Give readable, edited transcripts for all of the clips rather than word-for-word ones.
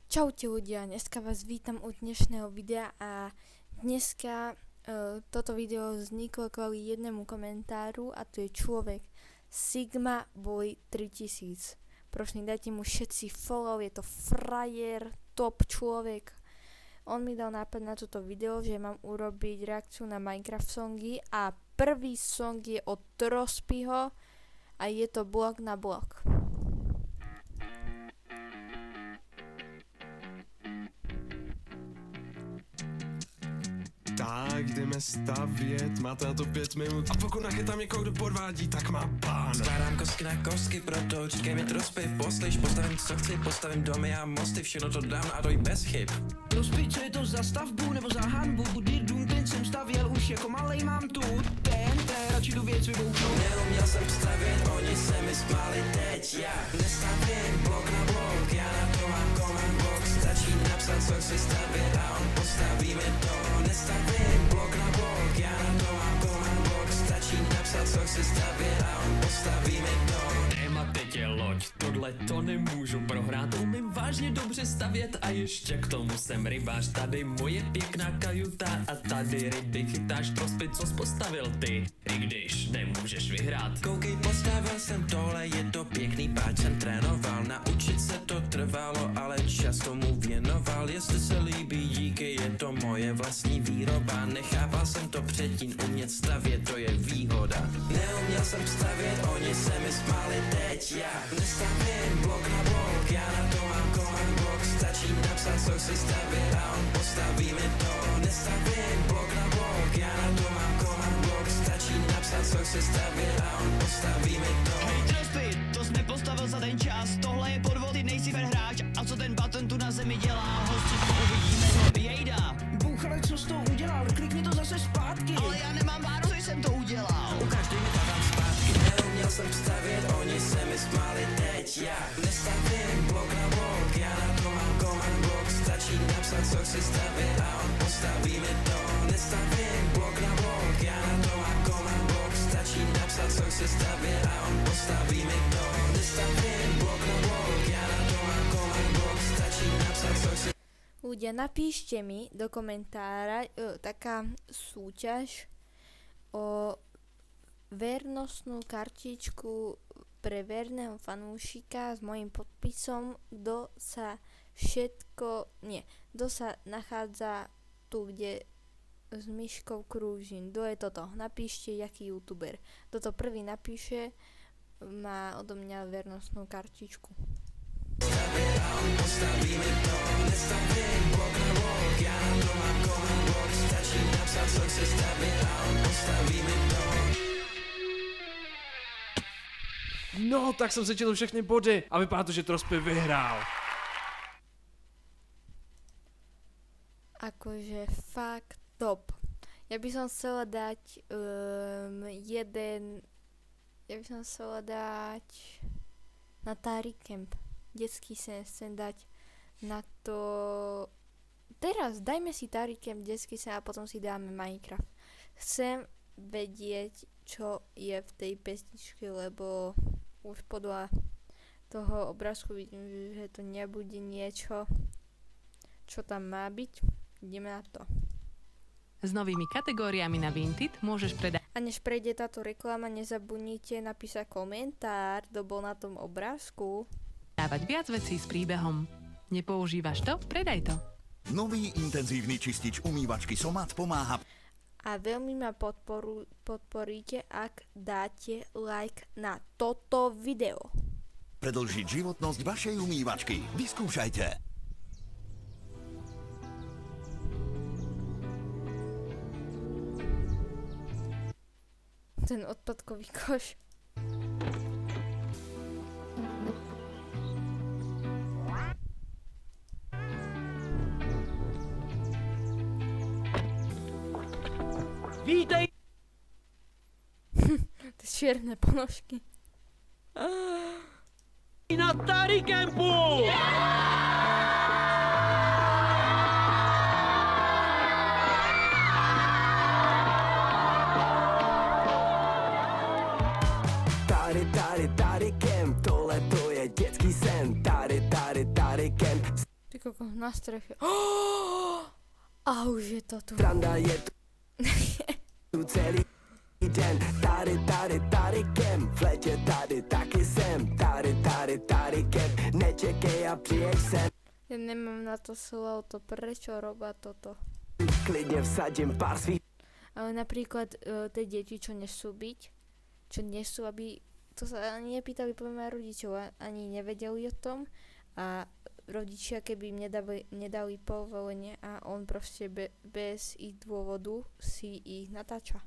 Čaute ľudia, dneska vás vítam u dnešného videa a dneska toto video vzniklo kvôli jednému komentáru a to je človek Sigma Boy 3000. Prosím, dajte mu všetci follow, je to frajer, top človek. On mi dal nápad na toto video, že mám urobiť reakciu na Minecraft songy a prvý song je od Trospyho a je to blok na blok. Tak jdeme stavět, máte na to 5 minut a pokud nachytám někoho, kdo podvádí, tak má bán. Skládám kostky na kostky, proto říkej mi Trospy, poslyš, postavím co chci, postavím domy a mosty, všechno to dám a to i bez chyb. Trospy, co je to za stavbu nebo za hanbu, Budir dům, ten jsem stavěl už jako malej, mám tu TNT, radši tu věc vybouchnu. Neuměl jsem stavět, oni se mi smáli teď, já nestavím blok na blok, já na to mám command box, stačí napsat, co chci stavět a on postaví mi to. Nestavím blok na blok, já na to mám command box, stačí napsat, co chci stavět a on postaví mi to. Téma teď je loď, tohle to nemůžu prohrát, umím vážně dobře stavět a ještě k tomu jsem rybář, tady moje pěkná kajuta a tady ryby chytáš Trospy, co postavil ty, i když nemůžeš vyhrát. Koukej, postavil jsem tohle, je to pěkný, páč jsem trénoval, naučit se to trvalo, ale čas tomu věnoval, jestli se líbí, díky, je to moje vlastní výroba, nechápal jsem to předtím, umět stavět, to je výhoda. Neuměl jsem stavět, oni se mi smáli teď, já nestavím blok na blok, já na to mám command box, stačí napsat, co chci stavět a on postaví mi to. Nestavím blok na blok, já na to mám command box, stačí napsat, co chci stavět a on postaví mi to. Hej Trospy, to jsi nepostavil za ten čas, tohle je podvod, ty nejsi fair hráč a co ten button tu na zemi dělá, hosti uvidíme, jejda. Bůh, ale co s tou udělal, klikni to zase zpátky. Ale já nemám váru, že jsem to udělal. Ukaž, dej mi to tam zpátky, neuměl jsem stavět, oni se mi smáli teď, já nestavím blok na blok, já na to mám command box, stačí napsat, co chci stavět a on postaví mi to. Nestavím blok na blok, já na to mám command box, stačí napsat, co chci stavět a on postaví mi to. Nestavím blok na blok, já na to mám command box, stačí napsat, co chci. Ľudia, napíšte mi do komentára taká súťaž o vernostnú kartičku pre verného fanúšika s mojím podpisom, kto sa nachádza tu, kde s myškou krúžim. Kto je toto? Napíšte, jaký youtuber. Kto to prvý napíše, má odo mňa vernostnú kartičku. No, tak jsem sečetl všechny body a vypadá to, že Trospy vyhrál. Akože fakt top. Ja by som chcela dať na Tari Camp. Detský sen chcem dať na to. Teraz dajme si Tari Camp, detský sen a potom si dáme Minecraft. Chcem vedieť, čo je v tej pesničke, lebo už podľa toho obrázku vidím, že to nebude niečo, čo tam má byť. Ideme na to. S novými kategóriami na Vinted môžeš predať. A než prejde táto reklama, nezabudnite napísať komentár, kto bol na tom obrázku. Dávať viac vecí s príbehom. Nepoužívaš to? Predaj to. Nový intenzívny čistič umývačky Somat pomáha. A veľmi ma podporíte, ak dáte like na toto video. Predĺžiť životnosť vašej umývačky. Vyskúšajte. Ten odpadkový koš. Vítej! Ty čierne ponožky. Na Tari Campu! Tari Camp, tohle to je detský sen. Tari Camp. Ty koko, na streche. A už je to tu. Sranda je tu celý den. Tady kem, v letě tady taky jsem. Tady kem, nečekej a přijeď sem. Ja nemám na to slovo, to prečo robia toto. Klidně vsadím pár svých. Ale napríklad tie deti, čo nesú byť, čo nesú, aby to sa ani nepýtali poviem rodičov, ani nevedeli o tom a rodičia keby im nedali povolenie a on proste bez ich dôvodu si ich natáča.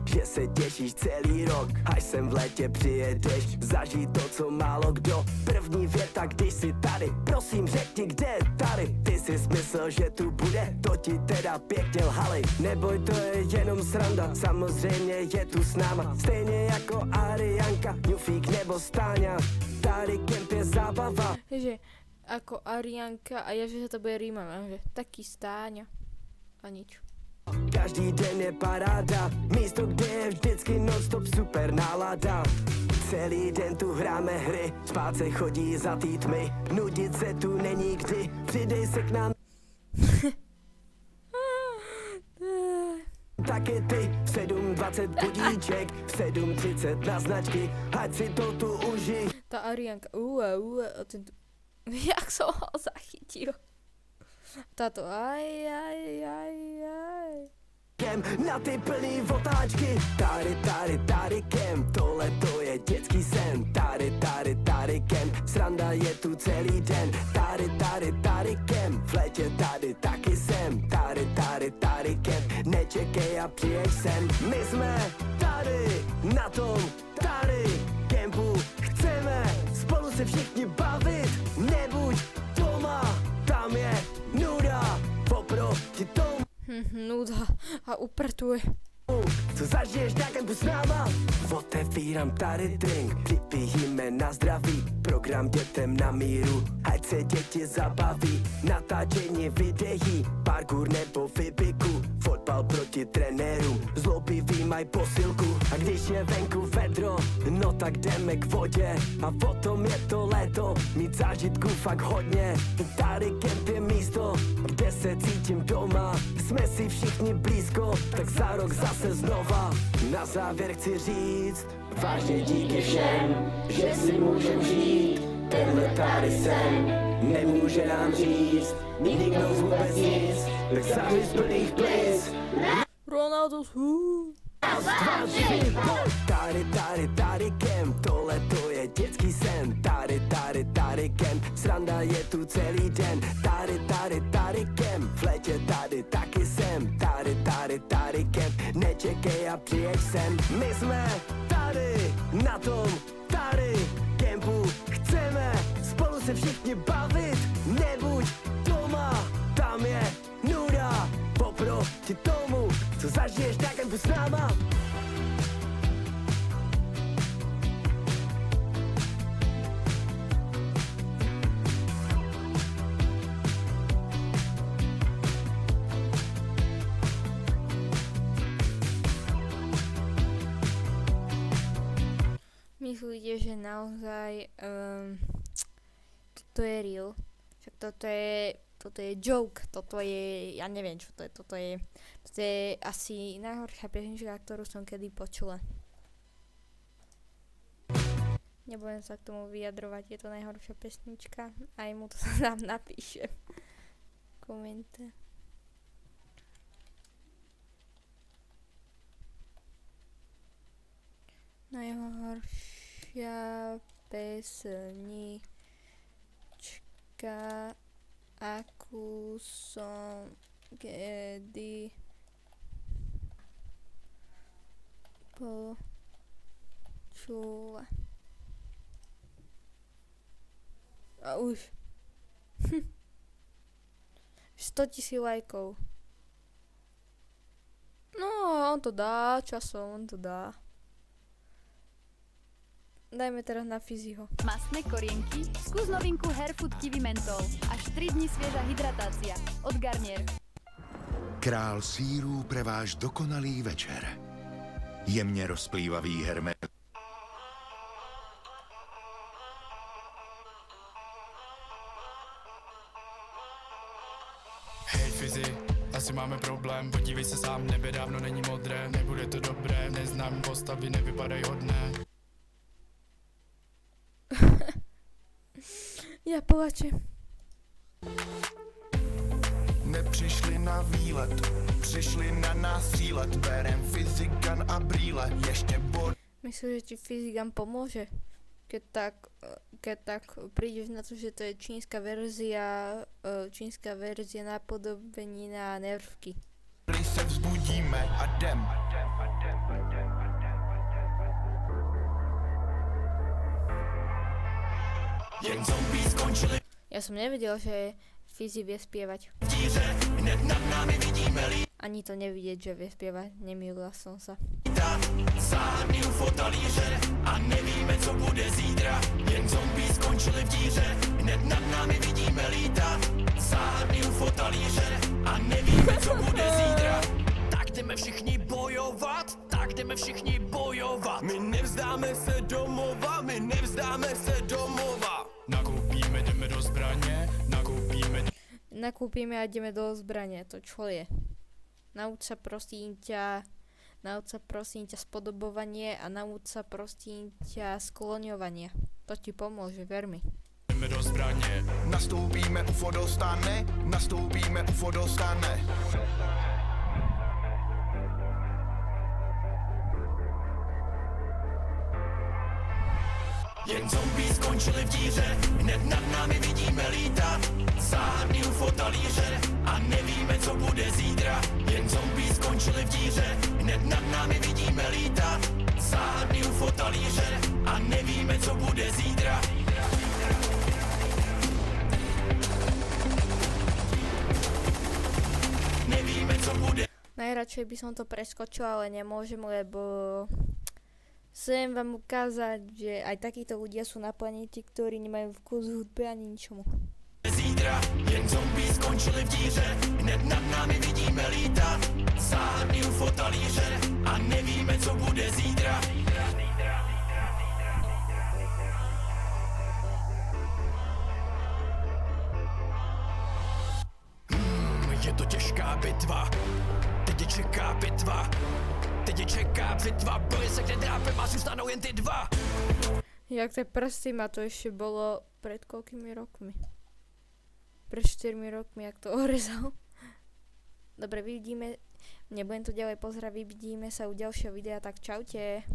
Že se těšíš celý rok, až sem v létě přijedeš, zažít to, co málo kdo. První věta, když jsi tady, prosím řekni, kde je tady. Ty si smysl, že tu bude, to ti teda pěkně lhali. Neboj, to je jenom sranda, samozřejmě je tu s náma. Stejně jako Arianka, Ňufík nebo Stáňa. Tady kemp je zábava. Takže ako Arianka a ja, že sa to bude rímať, že taký Stáňa a nič. Každý den je paráda, místo, kde je vždycky non-stop super nálada. Celý den tu hráme hry, spát se chodí za tý tmy, nudit se tu není kdy, přidej se k nám. Taky ty, v 7:20 budíček, v 7:30 na značky, ať si to tu užij. Tá Arianka, a ten tu, jak som ho zachytil. Táto, aj. Na ty plný otáčky, tady kem, tohle to je dětský sen. Tady kem, sranda je tu celý den. Tady kem, v létě tady taky jsem. Tady kem, nečekej a přijeď sem. My jsme tady, na tom, tady kempu, chceme spolu se všichni bavit. Nebuď doma, tam je nuda, oproti tomu. Nuda a uprtuje. Co zažiješ na kempu s náma? Otevírám tady drink, připijíme na zdraví. Program dětem na míru, ať se děti zabaví. Natáčení videí, parkour nebo vybiku. Fotbal proti trenérům, zlobivý maj posilku. A když je venku vedro, no tak jdeme k vodě. A potom je to léto, mít zážitků fakt hodně. Tady kemp je místo, kde se cítím doma. Jsme si všichni blízko, tak za rok zase znova. Na závěr chci říct, vážně díky všem, že si můžem žít. Tenhle tady jsem, nemůže nám říct nikdo vůbec nic, tak sami z plných plic. Ronaldo, Tady kem, tohle to je dětský sen. Tady kem, sranda je tu celý den. Tady kem, v létě tady taky jsem. Tady kem, nečekej a přijeď sem. My jsme tady, na tom, tady kempu, chceme spolu se všichni bavit. Nebuď doma, tam je nuda, oproti tomu, co zažiješ na kempu s náma. Myslíte, že naozaj toto je real? Však toto je joke, toto je, ja neviem čo to je, toto je asi najhoršia pesnička, ktorú som kedy počula. Nebudem sa k tomu vyjadrovať, je to najhoršia pesnička, aj mu to tam napíšem v komente. Najhoršia pesnička, akú som kedy počula. A už 100 000 lajkov. No, on to dá, časom on to dá. Dajme teraz na Fiziho. Mastné korienky? Skús novinku Hairfood Kiwi Mentol. Až 3 dni svieža hydratácia. Od Garnier. Král sýrů pre váš dokonalý večer. Jemně rozplývavý hermel. Fizi, asi máme problém, podívej se sám, nebe dávno není modré, nebude to dobré, neznám postavy, nevypadají hodné. Ja plačem. Nepřišli na výlet, přišli na nás střílet, berem fyzikan a brýle, ještě bod. Myslím, že ti fyzikan pomôže. Keď tak prídeš na to, že to je čínska verzia napodobenina nervky. Se vzbudíme a jdem. Jen zombie skončili. Ja som nevedel, že Fizi vie spievať. Díře, hned nad námi vidíme Ani to nevidieť, že vie spievať. Nemýlila som sa. záhadný UFO talíře a nevíme, co bude zítra. Jen zombie skončili v díře, hned nad námi vidíme lítat. Záhadný UFO talíře a nevíme, co bude zítra. Tak jdeme všichni bojovat, tak jdeme všichni bojovat. My nevzdáme se domova, my nevzdáme se domova. Nakoupíme, jdeme do zbraně, Nakúpime a ideme do zbrane. To čo je? Nauč sa prosím ťa spodobovanie a nauč sa prosím ťa skloňovanie. To ti pomôže, ver mi. jdeme do zbraně. Nastoupíme, UFO dostane, nastoupíme, UFO dostane. Jen zombie skončili v díře, hned nad námi vidíme lítat. Záhadný UFO talíře a nevíme, co bude zítra. Jen zombie skončili v díře, hned nad námi vidíme lítat. Záhadný UFO talíře a nevíme, co bude zítra. Nevíme, co bude. Najradšej by som to preskočil, ale nemôžem, lebo chcem vám ukázať, že aj takíto ľudia sú na planete, ktorí nemajú vkus v hudbe ani ničomu. Zítra jen zombie skončili v díře, hned nad námi vidíme lítat. Záhadný UFO talíře a nevíme, co bude zítra. Je to těžká bitva, teď je čeká bitva. Teď je čeká bitva, boj se kde drápem a zůstanou jen ty dva. Jak tie prsty ma to ešte bolo pred koľkými rokmi? Pred 4 rokmi, jak to orezal. Dobre, vidíme, nebudem to ďalej pozerať, vidíme sa u ďalšieho videa, tak čaute.